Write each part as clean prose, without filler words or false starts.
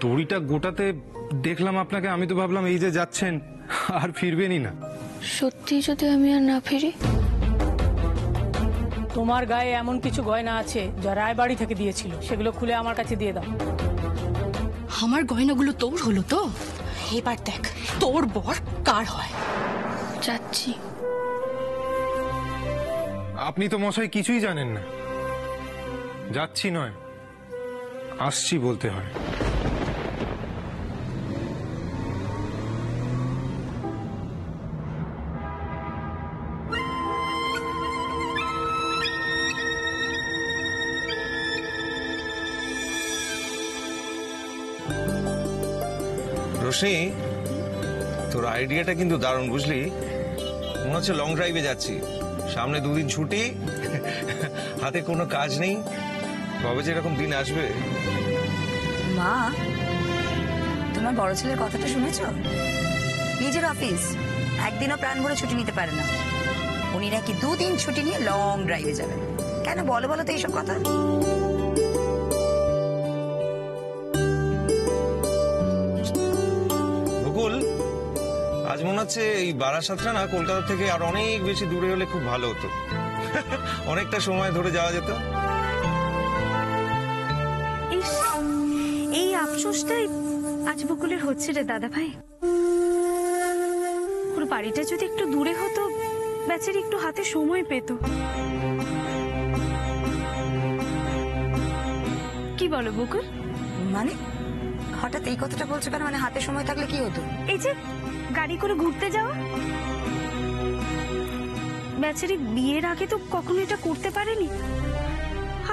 দড়িটা গোটাতে দেখলাম আপনাকে, আমি তো ভাবলাম এই যে যাচ্ছেন আর ফিরবেনই না। সত্যি যদি আমি আর না ফিরি? তোমার গায়ে এমন কিছু গয়না আছে যা রায়বাড়ি থেকে দিয়েছিল, সেগুলো খুলে আমার কাছে দিয়ে দাও। আমার গয়নাগুলো তোর হলো তো? এবার দেখ তোর বর কার হয়। যাচ্ছি। আপনি তো মশাই কিছুই জানেন না। যাচ্ছি নয়, আসছি বলতে হয়। রোশনি, তোর আইডিয়াটা কিন্তু দারুণ, বুঝলি? মনে হচ্ছে লং ড্রাইভে যাচ্ছি, সামনে 2 দিন ছুটি, হাতে কোনো কাজ নেই। কবে যে এরকম দিন আসবে। মা, তোমার বড় ছেলের কথাটা শুনেছো? নিজের অফিস, একদিনও প্রাণ ভরে ছুটি নিতে পারে না। উনি নাকি 2 দিন ছুটি নিয়ে লং ড্রাইভে যাবেন। কেন বলো বলো তো এইসব কথা? বকুল, আজ মনে হচ্ছে এই বারাসাতটা না কলকাতা থেকে আর অনেক বেশি দূরে হলে খুব ভালো হতো। অনেকটা সময় ধরে যাওয়া যেত। এই আফসোসটাই আজ বকুলের হচ্ছে রে দাদা ভাই। পুরো বাড়িটা যদি একটু দূরে হতো, বেচারি একটু হাতে সময় পেত। কি বলো বকুল? মানে হঠাৎ এই কথাটা বলছো কেন? মানে হাতে সময় থাকলে কি হতো? এই যে গাড়ি করে ঘুরতে যাওয়া। বেচারি বিয়ের আগে তো কখনো এটা করতে পারেনি,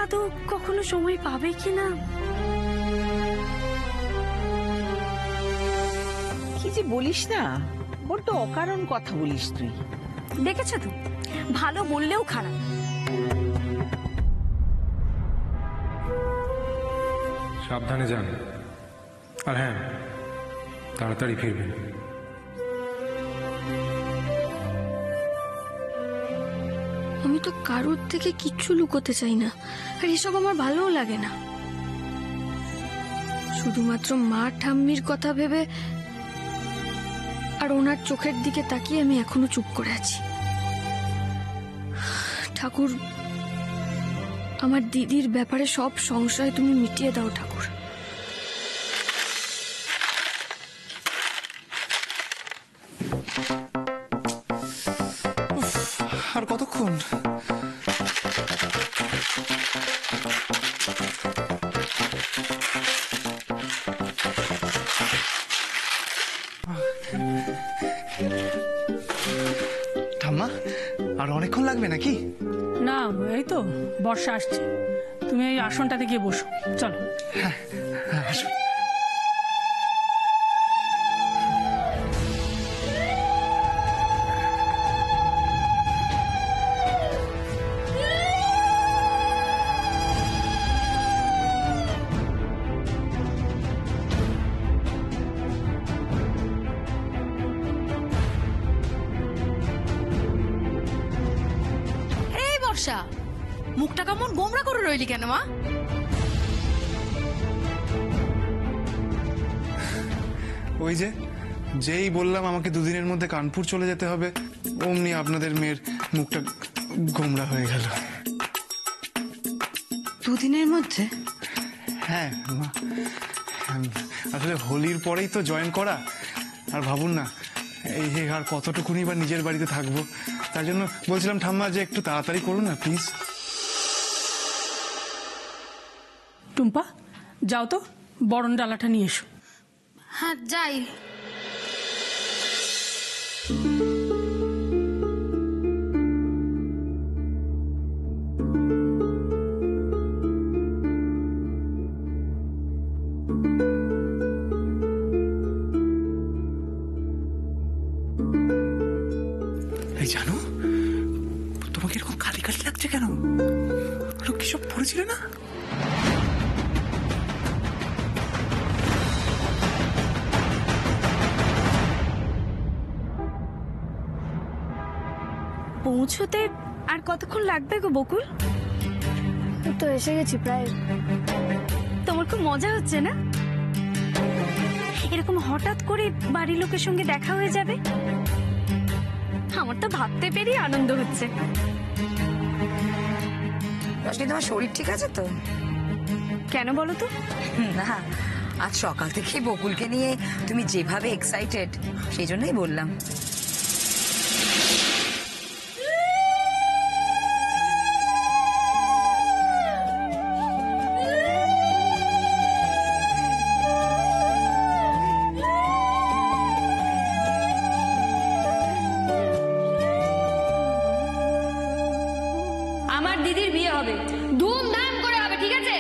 আদৌ কখনো সময় পাবে কিনা। কি যে বলিস না, বড্ড অকারণ কথা বলিস তুই। দেখেছো তো, ভালো বললেও খারাপ। সাবধানে যান, আর হ্যাঁ, তাড়াতাড়ি ফিরবেন। আমি তো কারোর থেকে কিচ্ছু লুকোতে চাই না, আর এসব আমার ভালোও লাগে না। শুধুমাত্র মা ঠাম্মির কথা ভেবে আর ওনার চোখের দিকে তাকিয়ে আমি এখনো চুপ করে আছি। ঠাকুর, আমার দিদির ব্যাপারে সব সংশয় তুমি মিটিয়ে দাও ঠাকুর। আর কতক্ষণ? ঠাম্মা, আর অনেকক্ষণ লাগবে নাকি? না, এই তো বর্ষা আসছে, তুমি এই আসনটাতে গিয়ে বসো, চলো। হ্যাঁ, আসুন। মুখটা কেমন গোমরা করে রইলি কেন মা? ওই যে যেই বললাম আমাকে 2 দিনের মধ্যে কানপুর চলে যেতে হবে, অমনি আপনাদের মেয়ের মুখটা গোমরা হয়ে গেল। 2 দিনের মধ্যে? হ্যাঁ মা, আসলে হোলির পরেই তো জয়েন করা, আর ভাবুন না এই যে আর কতটুকুনি বা নিজের বাড়িতে থাকবো। তার জন্য বলছিলাম ঠাম্মা যে একটু তাড়াতাড়ি করুন না প্লিজ। টুম্পা, যাও তো বরণ ডালাটা নিয়ে এসো। হ্যাঁ যাই। এই জানো, তোমাকে এরকম খালি খালি লাগছে কেন? লোক কি সব পড়েছিল না? পৌঁছতে আর কতক্ষণ লাগবে গো বকুল? তো এসে গেছি প্রায়। তোমার খুব মজা হচ্ছে না? এরকম হঠাৎ করে বাড়ির লোকের সঙ্গে দেখা হয়ে যাবে? আমার তো ভাবতে পেরেই আনন্দ হচ্ছে। রশনি, তোমার শরীর ঠিক আছে তো? কেন বলো তো? না, আজ সকাল থেকে বকুলকে নিয়ে তুমি যেভাবে এক্সাইটেড, সেই জন্যই বললাম। আমার দিদির বিয়ে হবে, ধুমধাম করে হবে, ঠিক আছে?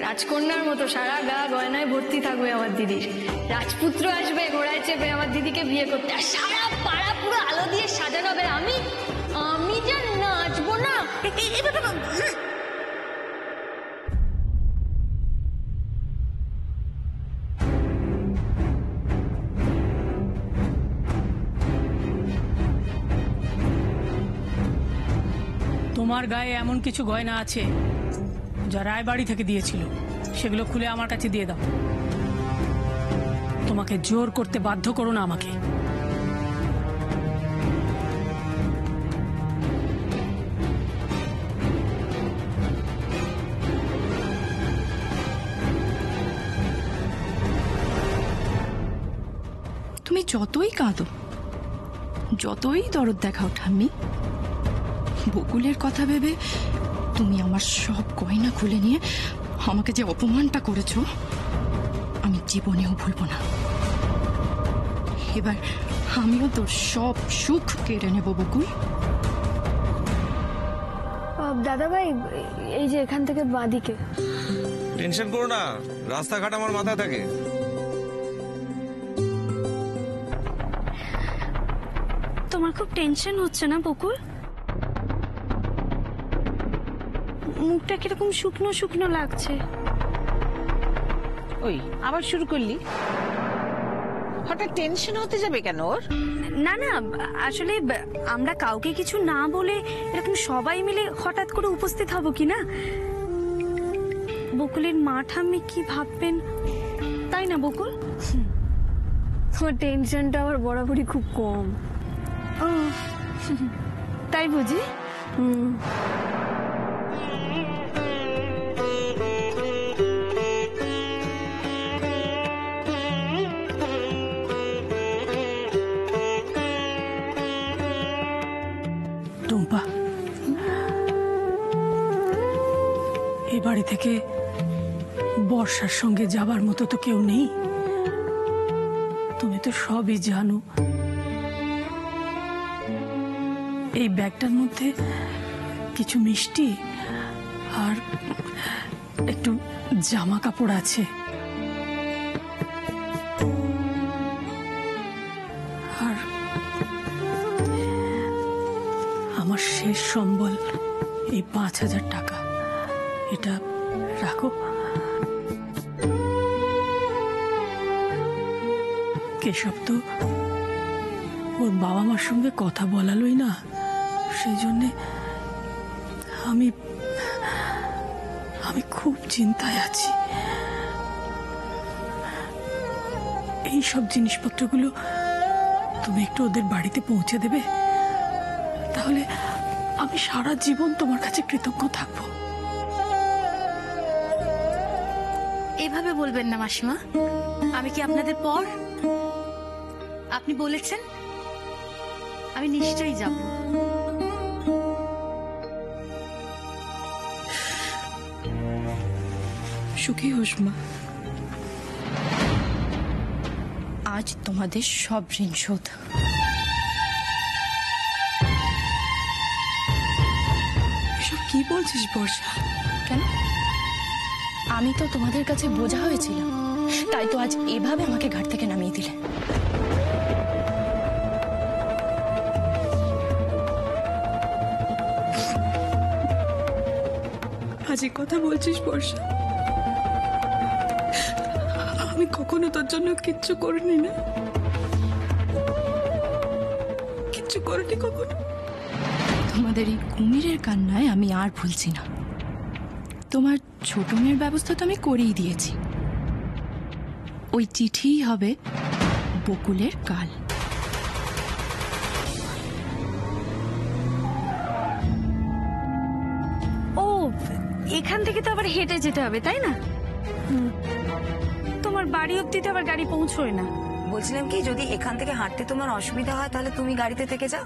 রাজকন্যার মতো সারা গা গয়নায় ভর্তি থাকবে আমার দিদির। রাজপুত্র আসবে ঘোড়ায় চেপে আমার দিদিকে বিয়ে করতে, আর সারা পাড়া পুরো আলো দিয়ে সাজানো হবে। আমি যা নাচবো না! তোমার গায়ে এমন কিছু গয়না আছে যা রায়বাড়ি থেকে দিয়েছিল, সেগুলো খুলে আমার কাছে দিয়ে দাও। তোমাকে জোর করতে বাধ্য করো না আমাকে। তুমি যতই কাঁদো, যতই দরদ দেখাও ঠাম্মি, বকুলের কথা ভেবে তুমি আমার সব গয়না খুলে নিয়ে আমাকে যে অপমানটা করেছো, আমি জীবনেও ভুলবো না। এবার আমিও তোর সব সুখ কেড়ে নেব বকুল। দাদা ভাই, এই যে এখান থেকে বাঁদিকে। টেনশন করো না, রাস্তাঘাট আমার মাথায় থাকে। তোমার খুব টেনশন হচ্ছে না বকুল? মুখটা কিরকম শুকনো শুকনো লাগছে। ওই আবার শুরু করলি? হঠাৎ টেনশন হতে যাবে কেন ওর? না না, আসলে আমরা কাউকে কিছু না বলে এরকম সবাই মিলে হঠাৎ করে উপস্থিত হব কি না, বকুলের মা ঠাম্মি কি ভাববেন, তাই না বকুল? তোমার টেনশনটা আমার বরাবরই খুব কম। ও তাই বুঝি? টুম্পা, এই বাড়ি থেকে বর্ষার সঙ্গে যাবার মতো তো কেউ নেই। তুমি তো সবই জানো। এই ব্যাগটার মধ্যে কিছু মিষ্টি আর একটু জামা কাপড় আছে। আর আমার শেষ সম্বল এই 5,000 টাকা, এটা রাখো। কেশব তো ওর বাবা মার সঙ্গে কথা বলালোই না, সেই জন্যে আমি খুব চিন্তায় আছি। এই সব জিনিসপত্রগুলো তুমি একটু ওদের বাড়িতে পৌঁছে দেবে, তাহলে আমি সারা জীবন তোমার কাছে কৃতজ্ঞ থাকবো। এভাবে বলবেন না মাসিমা, আমি কি আপনাদের পর? আপনি বলেছেন, আমি নিশ্চয়ই যাব। সুখী হোস মা, আজ তোমাদের সব ঋণ শোধ। এসব কি বলছিস বর্ষা? কেন? আমি তো তোমাদের কাছে বোঝা হয়েছিলাম, তাই তো আজ এভাবে আমাকে ঘাট থেকে নামিয়ে দিলে। আজ এই কথা বলছিস বর্ষা? আমি কখনো তোর জন্য কিচ্ছু করিনি না, কিচ্ছু করিনি কখনো। তোমাদের এই কুমিরের কান্নায় আমি আর ভুলছি না। তোমার ছোট মেয়ের ব্যবস্থা তো আমি করেই দিয়েছি, ওই চিঠিই হবে বকুলের কাল। ও, এখান থেকে তো আবার হেঁটে যেতে হবে, তাই না? তোমার বাড়ি অব্দি তো আবার গাড়ি পৌঁছয় না। বলছিলাম কি, যদি এখান থেকে হাঁটতে তোমার অসুবিধা হয় তাহলে তুমি গাড়িতে থেকে যাও,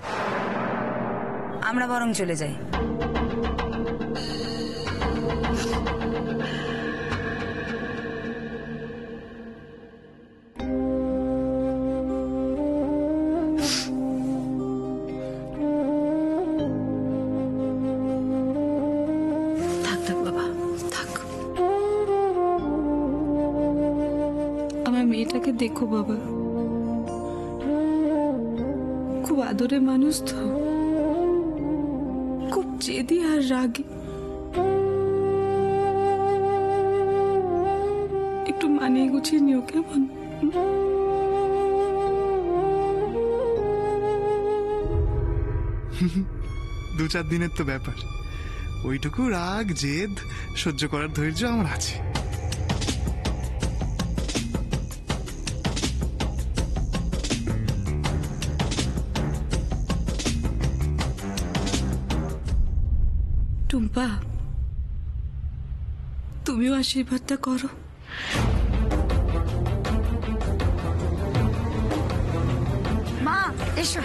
আমরা বরং চলে যাই। থাক থাক বাবা, থাক। আমার মেয়েটাকে দেখো বাবা, খুব আদরে মানুষ তো, খুব জেদি আর রাগী। একটু মানিয়ে গুছিয়ে নিও কেমন? 2-4 দিনের তো ব্যাপার, ওইটুকু রাগ জেদ সহ্য করার ধৈর্য আমার আছে। টুম্পা, তুমিও আশীর্বাদটা করো। মা এসো।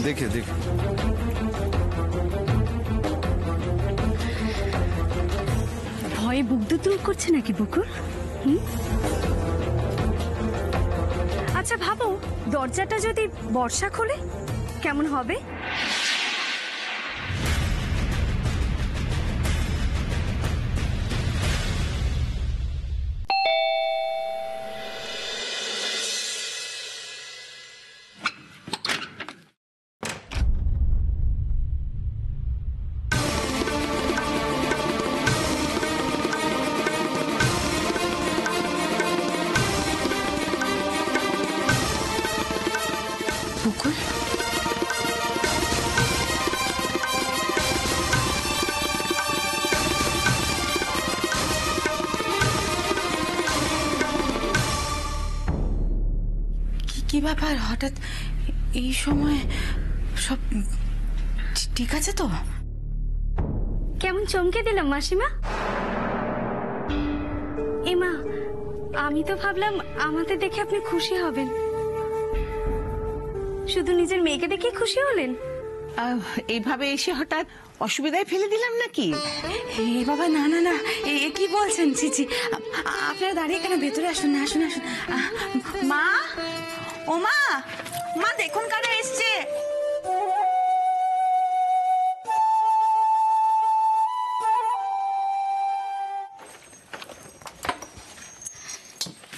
দেখে দেখে ভয়ে বুক দুতুল করছে নাকি বকুল? আচ্ছা ভাবো, দরজাটা যদি বর্ষা খোলে কেমন হবে? বকুল, কি ব্যাপার হঠাৎ এই সময়? সব ঠিক আছে তো? কেমন চমকে দিলাম মাসিমা। এমা, আমি তো ভাবলাম আমাদের দেখে আপনি খুশি হবেন, শুধু নিজের মেয়েকে দেখে খুশি হলেন? এইভাবে এসে হঠাৎ অসুবিধায় ফেলে দিলাম নাকি? এ বাবা, না না না, এ কি বলছেন? চিচি, আপনারা দাঁড়িয়ে কেন? ভেতরে আসুন না, আসুন আসুন। মা, ও মা, মা দেখুন কারা এসছে।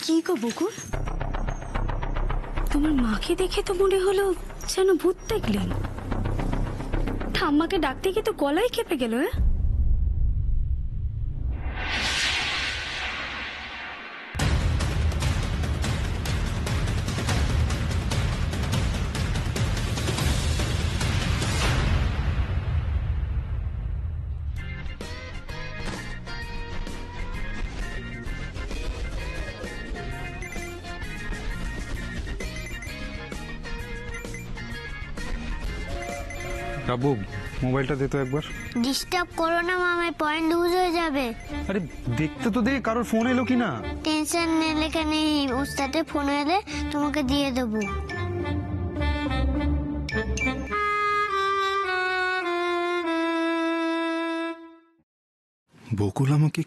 কি গো বকুল, তোমার মাকে দেখে তো মনে হলো যেন ভূত দেখলেন। ঠাম্মাকে ডাকতে গিয়ে তো গলায় কেঁপে গেল। রাবু, মোবাইলটা দে তো একবার। ডিস্টার্ব করো না মামাই, পয়েন্ট লুজ হয়ে যাবে। আরে দেখতে তো দে, কারোর ফোন এলো কিনা। টেনশন নিলে কেন, ওস্তাদের ফোন এলে তোমাকে দিয়ে দেবো। বকুল আমাকে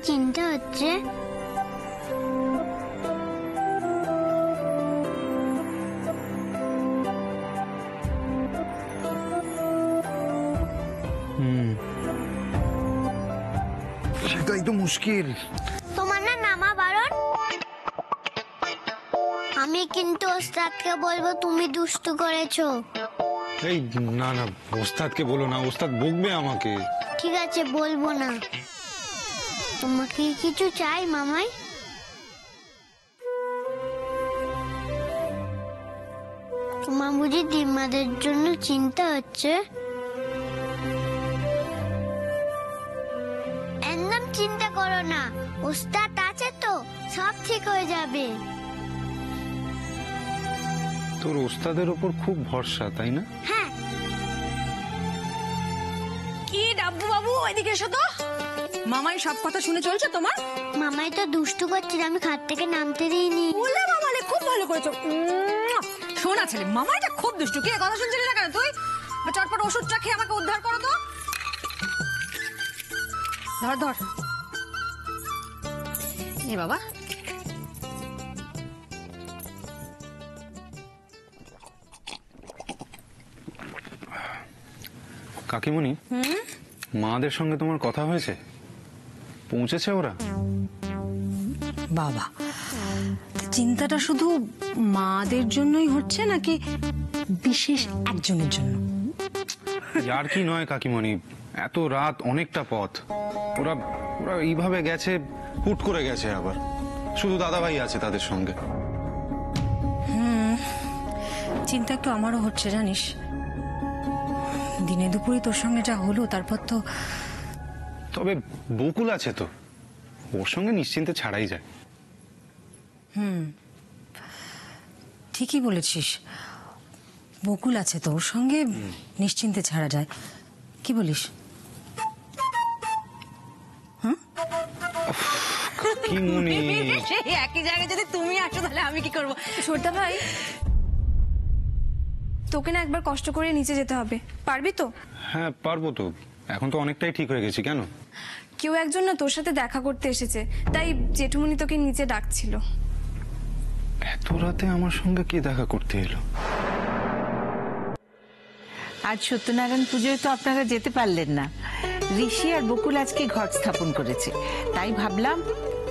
চিন্তা হচ্ছে? সেটাই তো মুশকিল। তোমার না নামা বারণ। আমি কিন্তু ওস্তাদকে বলবো তুমি দুষ্টু করেছো। এই না না, ওস্তাদকে বলো না, ওস্তাদ বকবে আমাকে। ঠিক আছে, বলবো না। তোমাকে কিছু চাই মামাই? তোমার বুঝি ডিম্বাদের জন্য চিন্তা হচ্ছে? একদম চিন্তা করো না, ওস্তাদ আছে তো, সব ঠিক হয়ে যাবে। তোর ওস্তাদের ওপর খুব ভরসা, তাই না? হ্যাঁ। কি ডাব্বু বাবু, ওইদিকে এসো তো। মামাই সব কথা শুনে চলছে তোমার? মামাই তো দুষ্টু করছিল, আমি খাট থেকে নামতে দিইনি। বললে মামালে খুব ভালো করেছো। শোনা ছেলে, মামাইটা খুব দুষ্টু। কে কথা শুনছিলি না কেন তুই? চটপট ওষুধটা খেয়ে আমাকে উদ্ধার করো তো। ধর ধর, এ বাবা। কাকিমণি, মাদের সঙ্গে তোমার কথা হয়েছে? পৌঁছেছে ওরা? বাবা, চিন্তাটা শুধু মাদের জন্যই হচ্ছে নাকি বিশেষ একজনের জন্য? আর কি নয় কাকিমণি, এত রাত, অনেকটা পথ। ওরা ওরা এইভাবে গেছে, হুট করে গেছে। আবার শুধু দাদাভাই আছে তাদের সঙ্গে। চিন্তা একটু আমারও হচ্ছে জানিস। দিনে দুপুরে তোর সঙ্গে যা হলো, তারপর তো। তবে বকুল আছে তো, ওর সঙ্গে নিশ্চিন্তে ছাড়াই যায়। ঠিকই বলেছিস, বকুল আছে তো, ওর সঙ্গে নিশ্চিন্তে ছাড়া যায়। কি বলিস? কাকিমণি, একই জায়গায় যদি তুমি আসো তাহলে আমি কি করবো? ছোটদা ভাই, তোকে না একবার কষ্ট করে নিচে যেতে হবে, পারবি তো? হ্যাঁ পারবো তো, এখন তো অনেকটাই ঠিক হয়ে গেছি। কেন? কেউ একজন না তোর সাথে দেখা করতে এসেছে, তাই জেঠুমনি তোকে নিচে ডাকছিল। এত রাতে আমার সঙ্গে কি দেখা করতে এলো? আজ সত্যনারায়ণ পুজোয় তো আপনারা যেতে পারলেন না। ঋষি আর বকুল আজকে ঘট স্থাপন করেছে, তাই ভাবলাম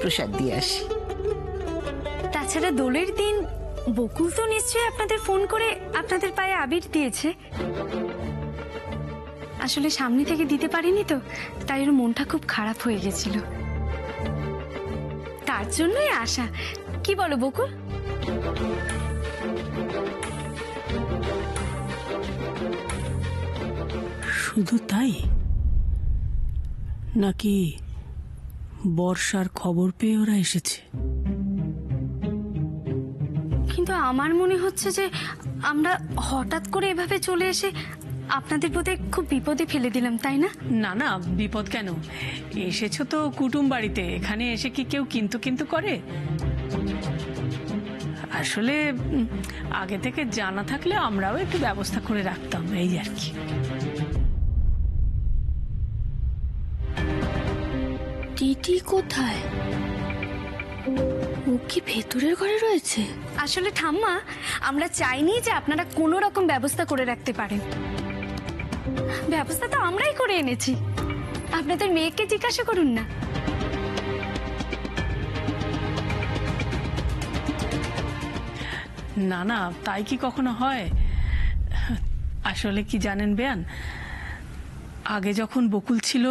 প্রসাদ দিয়ে আসি। তাছাড়া দোলের দিন বকুল তো নিশ্চয়ই আপনাদের ফোন করে আপনাদের পায়ে আবির দিয়েছে। আসলে সামনে থেকে দিতে পারিনি তো, তাই ওর মনটা খুব খারাপ হয়ে গেছিল, তার জন্যই আসা। কি বলো বকুল? শুধু তাই নাকি বর্ষার খবর পেয়ে ওরা এসেছে? কিন্তু আমার মনে হচ্ছে যে আমরা হঠাৎ করে এভাবে চলে এসে আপনাদের বোধহয় খুব বিপদে ফেলে দিলাম, তাই না? না না, বিপদ কেন? এসেছো তো কুটুম বাড়িতে, এখানে এসে কি কেউ কিন্তু কিন্তু করে? আসলে আগে থেকে জানা থাকলে আমরাও একটু ব্যবস্থা করে রাখতাম, এই আর কি। দিদি কোথায়? ও কি ভেতরের ঘরে রয়েছে? আসলে ঠাম্মা, আমরা চাইনি যে আপনারা কোনো রকম ব্যবস্থা করে রাখতে পারেন। ব্যবস্থা তো আমরাই করে এনেছি, আপনাদের মেয়েকে জিজ্ঞাসা করুন না। না না, তাই কি কখনো হয়? আসলে কি জানেন বেয়ান, আগে যখন বকুল ছিল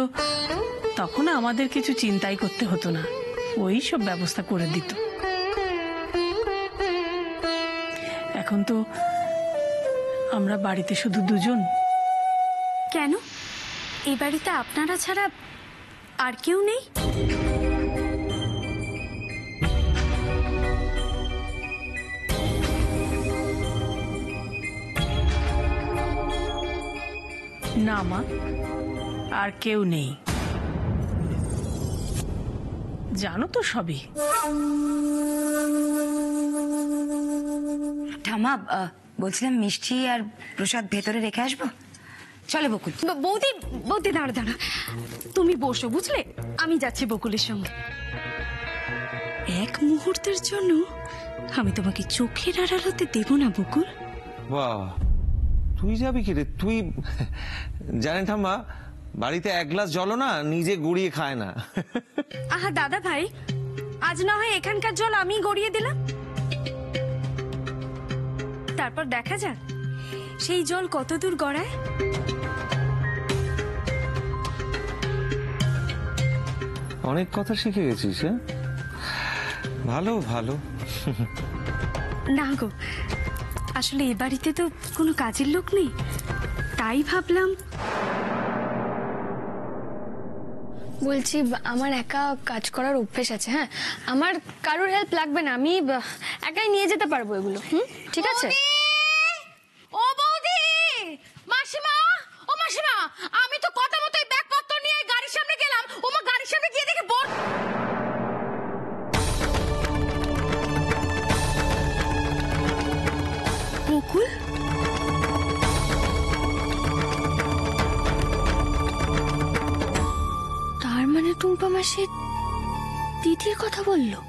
তখন আমাদের কিছু চিন্তাই করতে হতো না, ওই সব ব্যবস্থা করে দিত। এখন তো আমরা বাড়িতে শুধু দুজন। কেন, এই বাড়িতে আপনারা ছাড়া আর কেউ নেই? না মা, আর কেউ নেই, জানো তো সবই। ঠাম্মা, বলছিলাম মিষ্টি আর প্রসাদ ভেতরে রেখে আসবো? চলে বকুল। বৌদি বৌদি দাঁড়া দাঁড়া, তুমি বসো বুঝলে, আমি যাচ্ছি বকুলের সঙ্গে। এক মুহূর্তের জন্য আমি তোমাকে চোখের আড়ালতে দেব না বকুল। বাহ, তুই যাবি কি রে? তুই জানেন ঠাম্মা, বাড়িতে এক গ্লাস জলও না নিজে গড়িয়ে খায় না। আহা দাদা ভাই, আজ না হয় এখানকার জল আমি গড়িয়ে দিলাম, তারপর দেখা যাক সেই জল কত দূর গড়ায়। অনেক কথা শিখে গেছিস, হ্যাঁ? ভালো ভালো। না গো, আসলে এ বাড়িতে তো কোনো কাজের লোক নেই, তাই ভাবলাম। বলছি আমার একা কাজ করার অভ্যেস আছে, হ্যাঁ, আমার কারোর হেল্প লাগবে না, আমি একাই নিয়ে যেতে পারবো এগুলো। ঠিক আছে? ও বৌদি, মাসিমা, ও মাসিমা, আমি তো কথা মতো ব্যাগপত্র নিয়ে গাড়ির সামনে গেলাম, ও মা গাড়ির সামনে গিয়ে দেখি বকুল, তার মানে টুম্পা মাসি দিদির কথা বললো।